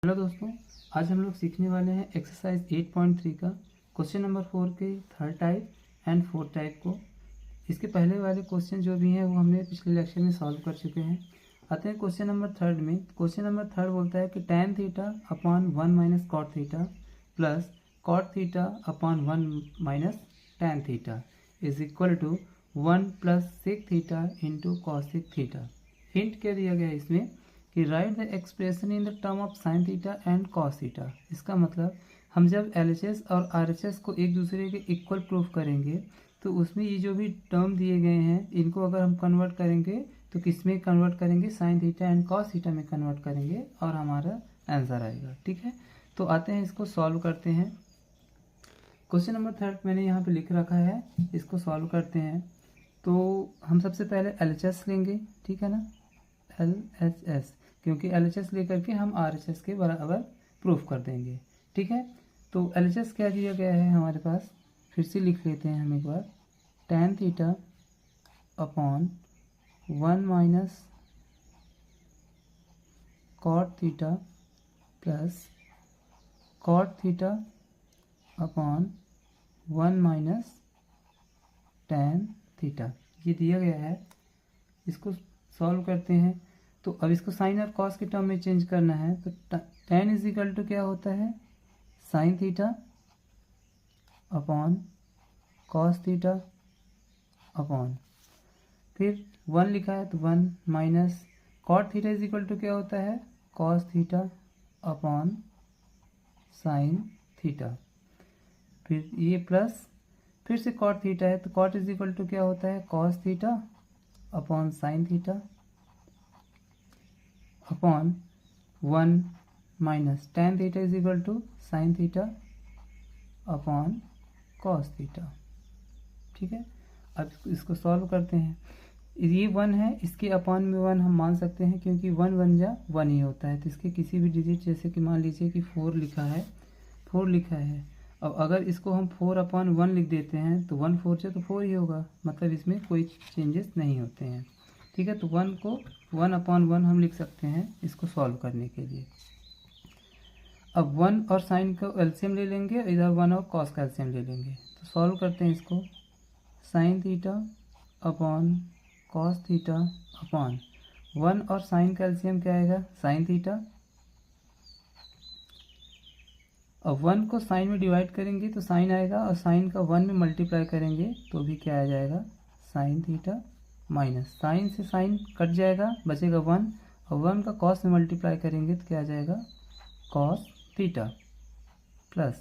Hello दोस्तों, आज हम लोग सीखने वाले हैं एक्सरसाइज 8.3 का क्वेश्चन नंबर 4 के third type and fourth type को। इसके पहले वाले क्वेश्चन जो भी हैं वो हमने पिछले लेक्चर में सॉल्व कर चुके हैं। आते हैं क्वेश्चन नंबर थर्ड में। क्वेश्चन नंबर थर्ड बोलता है कि tan theta upon 1 minus cot theta plus cot theta upon 1 minus tan theta is equal to 1 plus sec theta into cosec theta. Hint क्या दिया गया है इसमें कि right the expression in the term of sine theta and cos theta. इसका मतलब हम जब LHS और RHS को एक दूसरे के इक्वल प्रूफ करेंगे तो उसमें ये जो भी टर्म दिए गए हैं इनको अगर हम कन्वर्ट करेंगे तो किस में कन्वर्ट करेंगे, sign theta and cos theta में कन्वर्ट करेंगे और हमारा आंसर आएगा। ठीक है, तो आते हैं इसको सॉल्व करते हैं। क्वेश्चन नंबर थर्ड मैंने यहाँ पे लिख रखा है, इसको सॉल्व करते हैं। तो हम सबसे पहले LHS लेंगे, ठीक है ना, LHS, क्योंकि LHS लेकर के हम RHS के बराबर प्रूफ कर देंगे। ठीक है, तो LHS क्या दिया गया है हमारे पास, फिर से लिख लेते हैं हम एक बार। tan theta upon 1 minus cot theta plus cot theta upon 1 minus tan theta, ये दिया गया है। इसको सॉल्व करते हैं। तो अब इसको साइन और कॉस के टर्म में चेंज करना है, तो tan इज इक्वल टू क्या होता है, sine theta upon cos theta upon, फिर 1 लिखा है तो 1 minus cot theta is equal to क्या होता है, cos theta upon sine theta, फिर ये प्लस फिर से कॉट थीटा है तो कॉट इज इक्वल टू क्या होता है, cos theta upon sine theta upon 1 minus tan theta is equal to sine theta upon cos theta. ठीक है, अब इसको सॉल्व करते हैं। ये 1 है, इसके अपॉन में 1 हम मान सकते हैं क्योंकि 1 1 जा 1 ही होता है। तो इसके किसी भी डिजिट, जैसे कि मान लीजिए कि 4 लिखा है, 4 लिखा है। अब अगर इसको हम 4 अपॉन 1 लिख देते हैं तो 1 4 से तो 4 ही होगा, मतलब इसमें कोई चेंजेस नहीं होते हैं। ठीक है, तो 1 को 1 अपॉन 1 हम लिख सकते हैं इसको सॉल्व करने के लिए। अब 1 और साइन का एलसीएम ले लेंगे, इधर 1 और कॉस का एलसीएम ले लेंगे। तो सॉल्व करते हैं इसको। Sign theta upon cos theta upon 1 और साइन का एलसीएम क्या आएगा, साइन थीटा। अब 1 को साइन में डिवाइड करेंगे तो साइन आएगा, और साइन का 1 में मल्टीप्लाई करेंगे तो भी क्या आ जाएगा, साइन थीटा माइनस साइन से साइन कट जाएगा, बचेगा 1, और 1 का कॉस में मल्टीप्लाई करेंगे तो क्या आ जाएगा, कॉस थीटा प्लस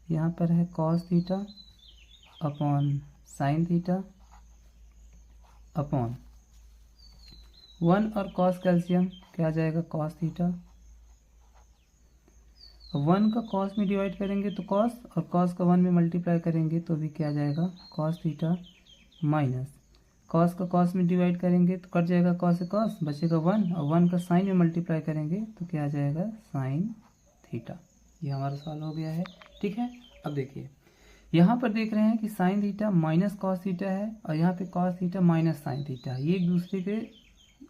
यहाँ पर है cos theta upon sine theta upon 1 और कॉस कैल्शियम क्या आ जाएगा, कॉस थीटा। 1 का कॉस में डिवाइड करेंगे तो कॉस, और कॉस का 1 में मल्टीप्लाई करेंगे तो भी क्या आ जाएगा, कॉस थीटा माइनस कॉस का कॉस में डिवाइड करेंगे तो कट जाएगा कॉस से कॉस, बचेगा 1, और 1 का साइन में मल्टीप्लाई करेंगे तो क्या आ जाएगा, साइन थीटा। ये हमारा सॉल्व हो गया है। ठीक है, अब देखिए यहाँ पर देख रहे हैं कि sine theta minus cos theta है, और यहाँ पे cos theta minus sine theta, ये एक दूसरे के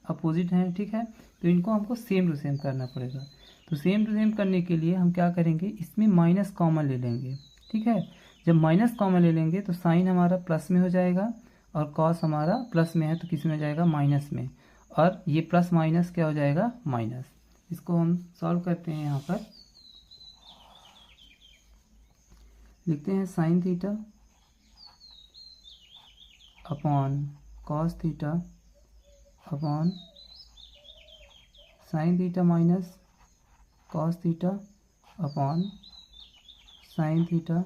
अपोजिट हैं। ठीक है, तो इनको हमको सेम टू सेम करना पड़ेगा। तो सेम टू सेम करने के लिए हम क्या करेंगे, इसमें माइनस कॉमन ले लेंगे। ठीक है, जब माइनस कॉमन ले लेंगे तो साइन हमारा प्लस में हो जाएगा, और कॉस हमारा प्लस में है तो किस में हो जाएगा, माइनस में, और ये प्लस माइनस क्या हो जाएगा, माइनस। इसको हम सॉल्व करते हैं। यहाँ पर लिखते हैं sign theta upon cos theta upon sine theta minus cos theta upon sine theta.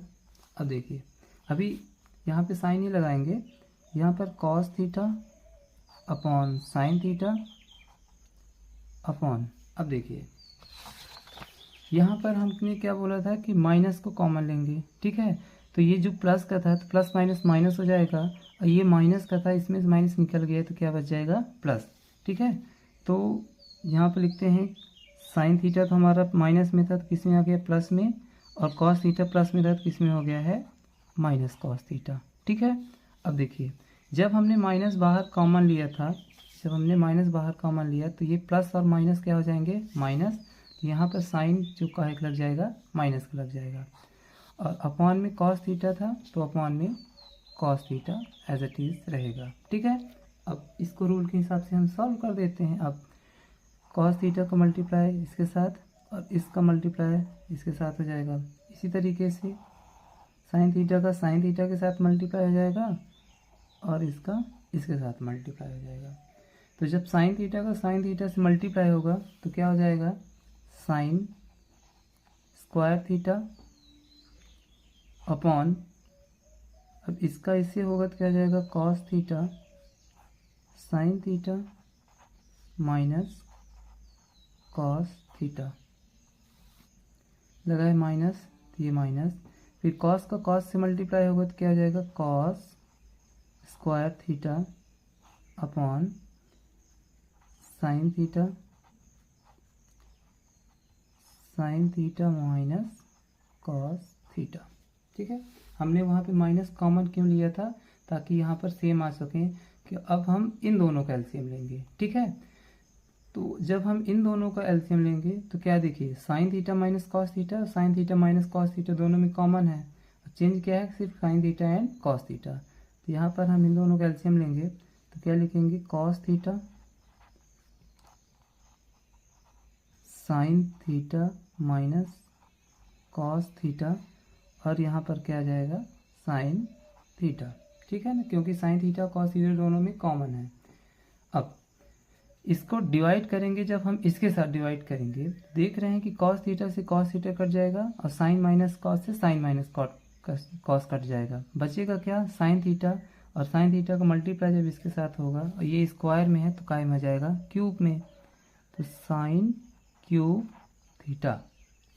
अब देखिए, अभी यहाँ पे साइन ही लगाएंगे, यहाँ पर cos theta upon sine theta upon, अब देखिए यहाँ पर हमने क्या बोला था कि माइनस को कॉमन लेंगे। ठीक है, तो ये जो प्लस का था तो प्लस माइनस माइनस हो जाएगा, और ये माइनस का था, इसमें से माइनस निकल गया तो क्या बच जाएगा, प्लस। ठीक है, तो यहाँ पर लिखते हैं साइन थीटा तो हमारा माइनस में था तो किस में आ गया, प्लस में, और कॉस थीटा प्लस में था तो किस में हो गया है, माइनस कॉस थीटा। ठीक है, अब देखिए जब हमने माइनस बाहर कॉमन लिया था, जब हमने माइनस बाहर कॉमन लिया तो ये प्लस और माइनस क्या हो जाएंगे, माइनस, तो यहाँ पर साइन जो का एक लग जाएगा माइनस का लग जाएगा, और अपॉन में कॉस थीटा था तो अपॉन में cos theta as it is रहेगा। ठीक है, अब इसको रूल के हिसाब से हम सॉल्व कर देते हैं। अब कॉस थीटा का मल्टीप्लाई इसके साथ और इसका मल्टीप्लाई इसके साथ हो जाएगा। इसी तरीके से साइन थीटा का साइन थीटा के साथ मल्टीप्लाई हो जाएगा और इसका इसके साथ मल्टीप्लाई हो जाएगा। तो जब साइन थीटा का साइन थीटा से मल्टीप्लाई होगा तो क्या हो जाएगा, साइन स्क्वायर थीटा अपॉन, अब इसका इससे होगा तो क्या हो जाएगा, cos theta sine theta minus cos theta, लगा है माइनस तो ये माइनस, फिर कॉस का कॉस से मल्टीप्लाई होगा तो क्या हो जाएगा, cos square theta upon sine theta minus cos theta. ठीक है, हमने वहाँ पे माइनस कॉमन क्यों लिया था, ताकि यहाँ पर सेम आ सकें कि अब हम इन दोनों का एलसीएम लेंगे। ठीक है, तो जब हम इन दोनों का एलसीएम लेंगे तो क्या देखिए, sign theta minus cos theta, sign theta minus cos theta दोनों में कॉमन है, चेंज क्या है, सिर्फ sign theta and cos theta. तो यहाँ पर हम इन दोनों का एलसीएम लेंगे तो क्या लिखेंगे, cos theta sine theta minus cos theta, और यहाँ पर क्या आ जाएगा, साइन थीटा। ठीक है ना, क्योंकि साइन थीटा कॉस थीटा दोनों में कॉमन है। अब इसको डिवाइड करेंगे, जब हम इसके साथ डिवाइड करेंगे देख रहे हैं कि कॉस थीटा से कॉस थीटा कट जाएगा और साइन माइनस कॉस से साइन माइनस कॉस कट जाएगा, बचेगा क्या, साइन थीटा, और साइन थीटा का मल्टीप्लाई जब इसके साथ होगा और ये स्क्वायर में है तो काय में आ जाएगा, क्यूब में, तो साइन क्यूब थीटा।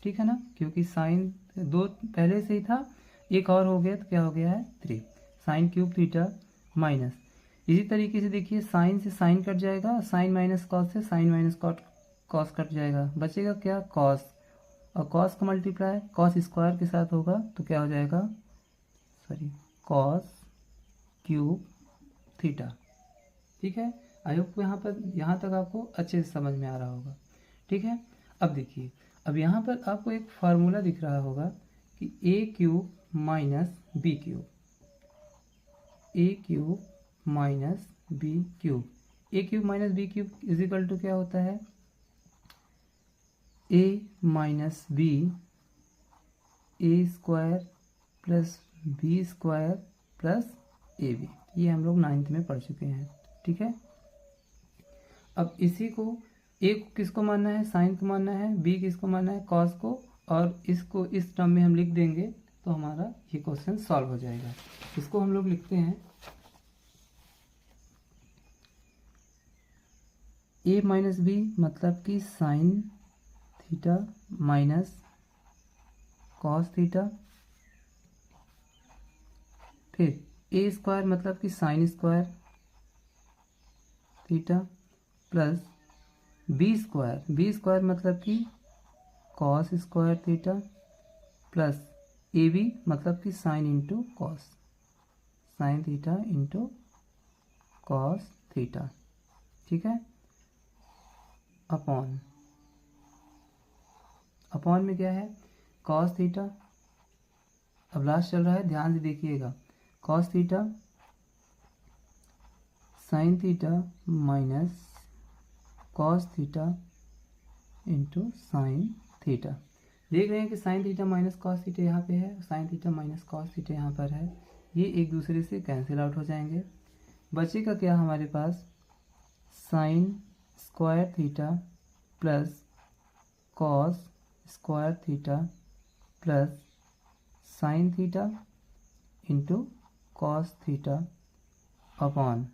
ठीक है ना, क्योंकि साइन दो पहले से ही था, एक और हो गया तो क्या हो गया है 3, साइन क्यूब थीटा माइनस, इसी तरीके से देखिए साइन से साइन कट जाएगा, साइन माइनस कॉस से साइन माइनस कॉस कट जाएगा, बचेगा क्या, कॉस, और कॉस का मल्टीप्लाई कॉस स्क्वायर के साथ होगा तो क्या हो जाएगा, कॉस क्यूब थीटा। ठीक है, आई होप यहाँ तक आपको अच्छे से समझ में आ रहा होगा। ठीक है, अब देखिए, अब यहाँ पर आपको एक फार्मूला दिख रहा होगा कि A cube minus B cube, A cube minus B cube, A cube minus B cube is equal to क्या होता है, A minus B A square plus B square plus A B, ये हम लोग 9th में पढ़ चुके हैं। ठीक है, अब इसी को ए को किसको मानना है, साइन को मानना है, बी किसको मानना है, कॉस को, और इसको इस टर्म में हम लिख देंगे तो हमारा ये क्वेश्चन सॉल्व हो जाएगा। इसको हम लोग लिखते हैं ए माइनस बी मतलब कि sine theta minus cos theta, फिर ए स्क्वायर मतलब कि sine square theta plus B square मतलब कि cos square theta plus A B मतलब कि sine into cos, sine theta into cos theta. ठीक है, अपॉन में क्या है, कॉस थीटा, अब लास्ट चल रहा है ध्यान से देखिएगा, cos theta sine theta minus cos theta into sine theta. देख रहे हैं कि sine theta minus cos theta यहाँ पे है, sine theta minus cos theta यहाँ पर है, ये एक दूसरे से कैंसिल आउट हो जाएंगे, बचेगा क्या हमारे पास, sine square theta plus cos square theta plus sine theta into cos theta upon,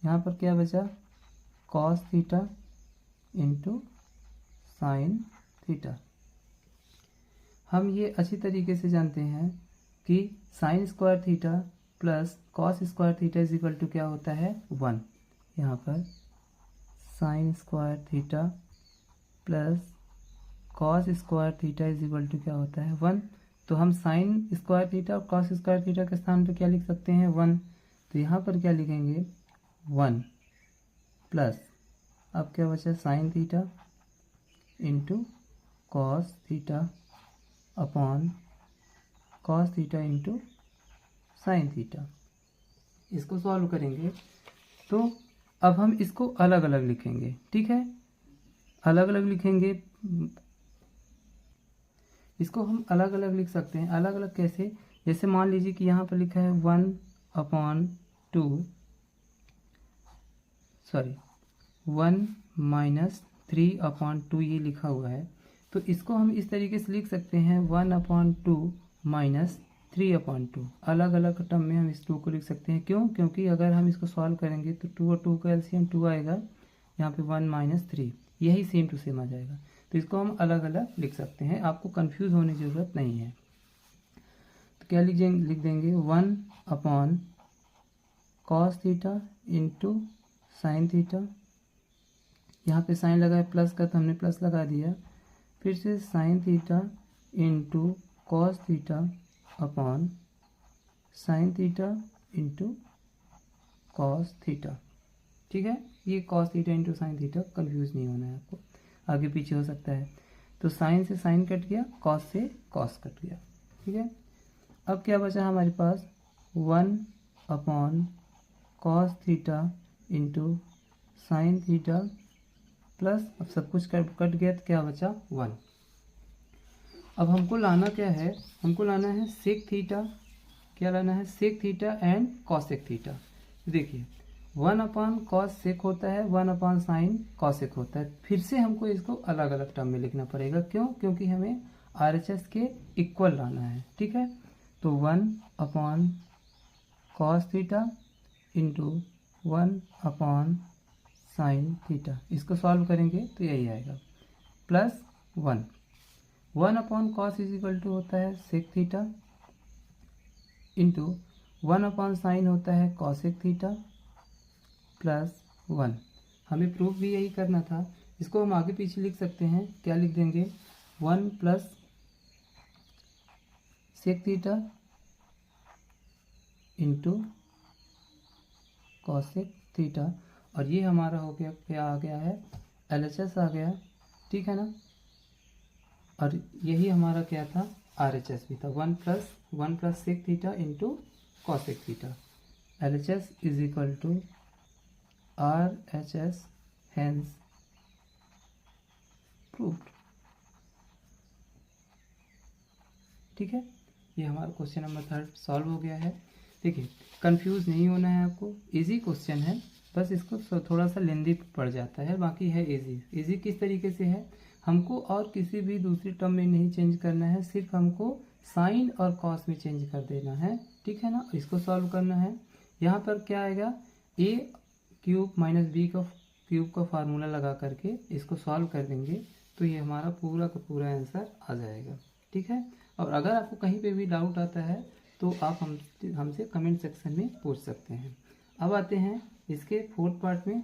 यहाँ पर क्या बचा, cos theta into sine theta. हम ये अच्छी तरीके से जानते हैं कि sine square theta plus cos square theta is equal to क्या होता है, 1। यहाँ पर sine square theta plus cos square theta is equal to क्या होता है, 1। तो हम साइन स्क्वायर थीटा और कॉस स्क्वायर थीटा के स्थान पर क्या लिख सकते हैं, 1। तो यहाँ पर क्या लिखेंगे, 1 प्लस, अब क्या बचा, sign theta into cos theta upon cos theta into sine theta. इसको सॉल्व करेंगे तो अब हम इसको अलग अलग लिखेंगे, ठीक है, अलग अलग लिखेंगे। इसको हम अलग अलग लिख सकते हैं। अलग अलग कैसे? जैसे मान लीजिए कि यहाँ पर लिखा है 1 माइनस 3/2 ये लिखा हुआ है, तो इसको हम इस तरीके से लिख सकते हैं 1/2 माइनस 3/2। अलग अलग टर्म में हम इस 2 को लिख सकते हैं। क्यों? क्योंकि अगर हम इसको सॉल्व करेंगे तो 2 और 2 का एलसीएम 2 आएगा, यहाँ पे 1 माइनस 3, यही सेम टू सेम आ जाएगा। तो इसको हम अलग अलग लिख सकते हैं, आपको कंफ्यूज होने की ज़रूरत नहीं है। तो क्या लिख देंगे 1 cos theta into sine theta. यहाँ पे साइन लगा है प्लस का, तो हमने प्लस लगा दिया। फिर से sign theta into cos theta upon sine theta into cos theta. ठीक है, ये cos theta into sine theta, confuse नहीं होना है आपको, आगे पीछे हो सकता है। तो साइन से साइन कट गया, कॉस से कॉस कट गया। ठीक है, अब क्या बचा हमारे पास 1 cos theta into sine theta plus, अब सब कुछ कट गया तो क्या बचा 1। अब हमको लाना क्या है? हमको लाना है सेक थीटा। क्या लाना है? Sec theta and cosec theta. देखिए 1/cos सेक होता है, 1/sin कॉसेक होता है। फिर से हमको इसको अलग अलग टर्म में लिखना पड़ेगा। क्यों? क्योंकto हमें RHS के इक्वल लाना है। ठीक है, तो 1/cos theta into 1/sin theta, इसको सॉल्व करेंगे तो यही आएगा, plus 1/cos is equal to होता है सेक थीटा इंटू 1/sin होता है कॉसेक थीटा प्लस 1। हमें प्रूफ भी यही करना था। इसको हम आगे पीछे लिख सकते हैं। क्या लिख देंगे? 1 plus sec theta into cosec theta, और ये हमारा हो गया, क्या आ गया है? LHS आ गया। ठीक है ना, और यही हमारा क्या था? RHS भी था। 1 plus sec theta into cosec theta. LHS is equal to RHS, hence proved. ठीक है, ये हमारा क्वेश्चन नंबर 3 सॉल्व हो गया है। देखिए, कंफ्यूज नहीं होना है आपको, इजी क्वेश्चन है, बस इसको थोड़ा सा लेंदी पड़ जाता है, बाकी है इजी। इजी किस तरीके से है? हमको और किसी भी दूसरी टर्म में नहीं चेंज करना है, सिर्फ हमको साइन और कॉस में चेंज कर देना है। ठीक है ना, इसको सॉल्व करना है। यहाँ पर क्या आएगा? a³ माइनस b का क्यूब का फार्मूला लगा करके इसको सॉल्व कर देंगे तो ये हमारा पूरा का पूरा आंसर आ जाएगा। ठीक है, और अगर आपको कहीं पे भी डाउट आता है तो आप हमसे कमेंट सेक्शन में पूछ सकते हैं। अब आते हैं इसके 4th पार्ट में,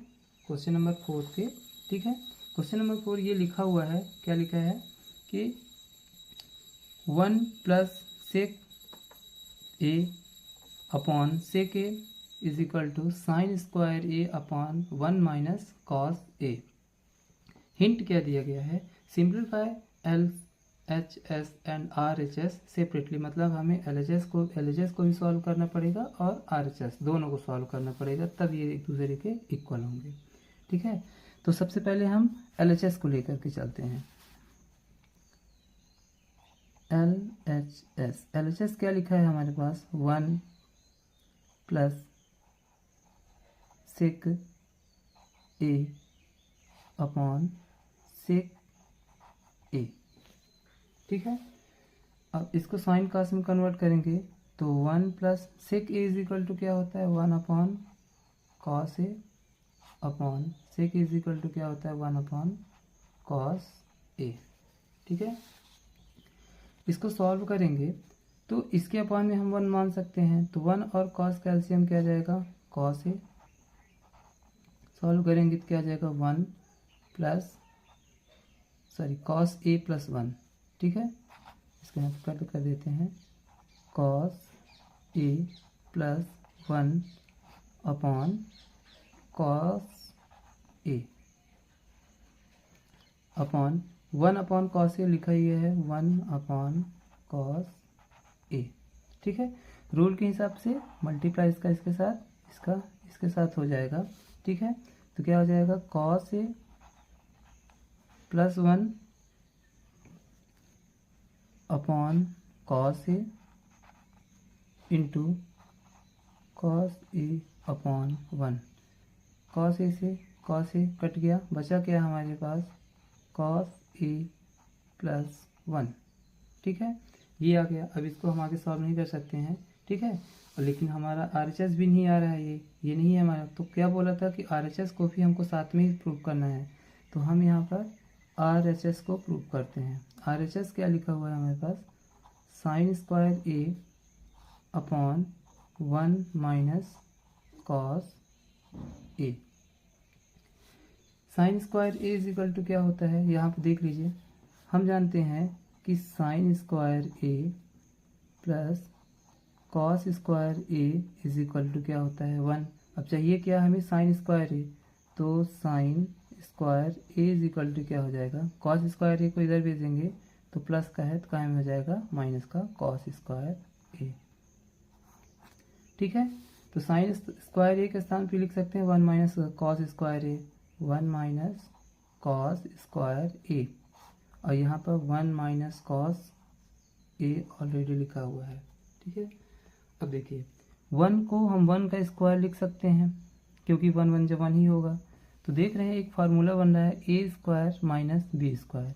क्वेश्चन नंबर 4 के। ठीक है, क्वेश्चन नंबर 4 ये लिखा हुआ है, क्या लिखा है कि 1 plus sec A upon sec A is equal to sine square A upon 1 minus cos A. Hint क्या दिया गया है? Simplify LHS and RHS separately, मतलब हमें LHS को भी सॉल्व करना पड़ेगा और RHS दोनों को सॉल्व करना पड़ेगा, तब ये एक दूसरे के इक्वल होंगे। ठीक है, तो सबसे पहले हम LHS को लेकर के चलते हैं। LHS क्या लिखा है हमारे पास? 1 plus sec A upon sec ए। ठीक है, अब इसको साइन कॉस में कन्वर्ट करेंगे तो 1 plus sec A is equal to क्या होता है? 1/cos A upon sec is equal to क्या होता है? 1/cos ए। ठीक है, इसको सॉल्व करेंगे तो इसके अपॉन में हम 1 मान सकते हैं, तो 1 और cos का एलसीएम क्या जाएगा? cos ए। सॉल्व करेंगे तो क्या जाएगा? 1 प्लस cos ए प्लस 1। ठीक है, इसको यहाँ पर कर देते हैं, cos A plus 1 upon cos A upon 1 upon cos A लिखा ही है 1 अपॉन कॉस ए। ठीक है, रूल के हिसाब से मल्टीप्लाई इसका इसके साथ, इसका इसके साथ हो जाएगा। ठीक है, तो क्या हो जाएगा cos A plus 1 upon cos A into cos A upon 1। Cos A से कॉस ए कट गया, बचा क्या हमारे पास कॉस ए प्लस 1। ठीक है, ये आ गया। अब इसको हम आगे सॉल्व नहीं कर सकते हैं। ठीक है, और लेकिन हमारा RHS भी नहीं आ रहा है, ये नहीं है हमारा। तो क्या बोला था कि RHS को भी हमको साथ में ही प्रूव करना है, तो हम यहाँ पर RHS को प्रूव करते हैं। RHS क्या लिखा हुआ है हमारे पास, sine square A upon 1 minus cos A. Sine square A is equal to क्या होता है, यहाँ पर देख लीजिए, हम जानते हैं कि sine square A plus cos square A is equal to क्या होता है 1। अब चाहिए क्या हमें साइन स्क्वायर ए, तो sine square A is equal to क्या हो जाएगा, कॉस स्क्वायर ए को इधर भेजेंगे तो प्लस का है तो क्या में हो जाएगा माइनस का कॉस स्क्वायर ए। ठीक है, तो साइन स्क्वायर ए के स्थान पे लिख सकते हैं 1 माइनस कॉस स्क्वायर ए, 1 माइनस कॉस स्क्वायर ए, और यहाँ पर 1 माइनस कॉस ए ऑलरेडी लिखा हुआ है। ठीक है, अब देखिए 1 को हम 1 का स्क्वायर लिख सकते हैं क्योंकि 1 1 जब 1 ही होगा। तो देख रहे हैं एक फार्मूला बन रहा है A square minus B square.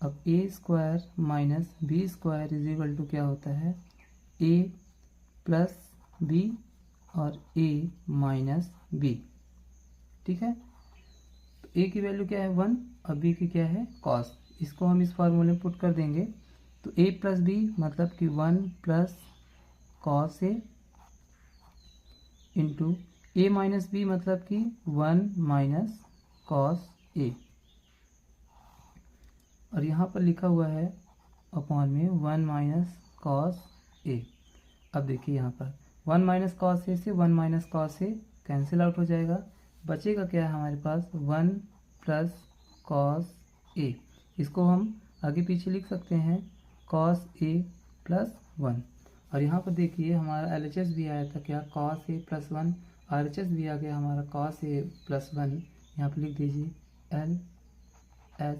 अब A square minus B square is equal to क्या होता है ए प्लस बी और ए माइनस बी। ठीक है, तो ए की वैल्यू क्या है 1 और बी की क्या है कॉस। इसको हम इस फार्मूले में पुट कर देंगे तो ए प्लस बी मतलब कि 1 plus cos A into A minus B मतलब कि 1 माइनस कॉस ए, और यहाँ पर लिखा हुआ है अपॉन में 1 माइनस कॉस ए। अब देखिए यहाँ पर 1 माइनस कॉस ए से 1 माइनस कॉस ए कैंसिल आउट हो जाएगा, बचेगा क्या है हमारे पास 1 प्लस कॉस ए। इसको हम आगे पीछे लिख सकते हैं कॉस ए प्लस 1, और यहाँ पर देखिए हमारा LHS भी आया था क्या कॉस ए प्लस 1, RHS भी आ गया हमारा कॉस ए प्लस 1। यहाँ पर लिख दीजिए LHS,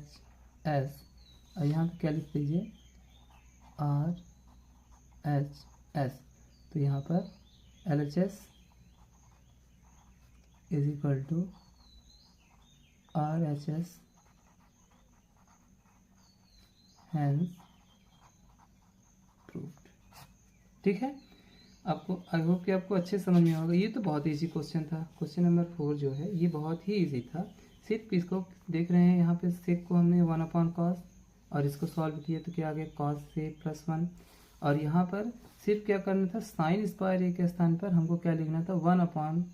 और यहाँ पर क्या लिख दीजिए RHS। तो यहाँ पर LHS is equal to RHS, hence proved. ठीक है, आपको आई होप कि आपको अच्छे समझ में होगा। ये तो बहुत इजी क्वेश्चन था, क्वेश्चन नंबर 4 जो है ये बहुत ही इजी था। सिर्फ इसको देख रहे हैं, यहाँ पे सेक को हमने 1 अपॉन कॉस और इसको सॉल्व किया तो क्या आ गया कॉस से प्लस 1, और यहाँ पर सिर्फ क्या करना था साइन स्क्वायर ए के स्थान पर हमको क्या लिखना था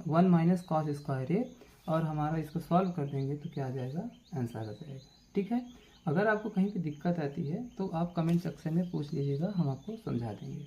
1 माइनस कॉस स्क्वायर ए, और हमारा इसको सॉल्व कर देंगे तो क्या आ जाएगा आंसर आ जाएगा। ठीक है, अगर आपको कहीं पे दिक्कत आती है तो आप कमेंट सेक्शन में पूछ लीजिएगा, हम आपको समझा देंगे।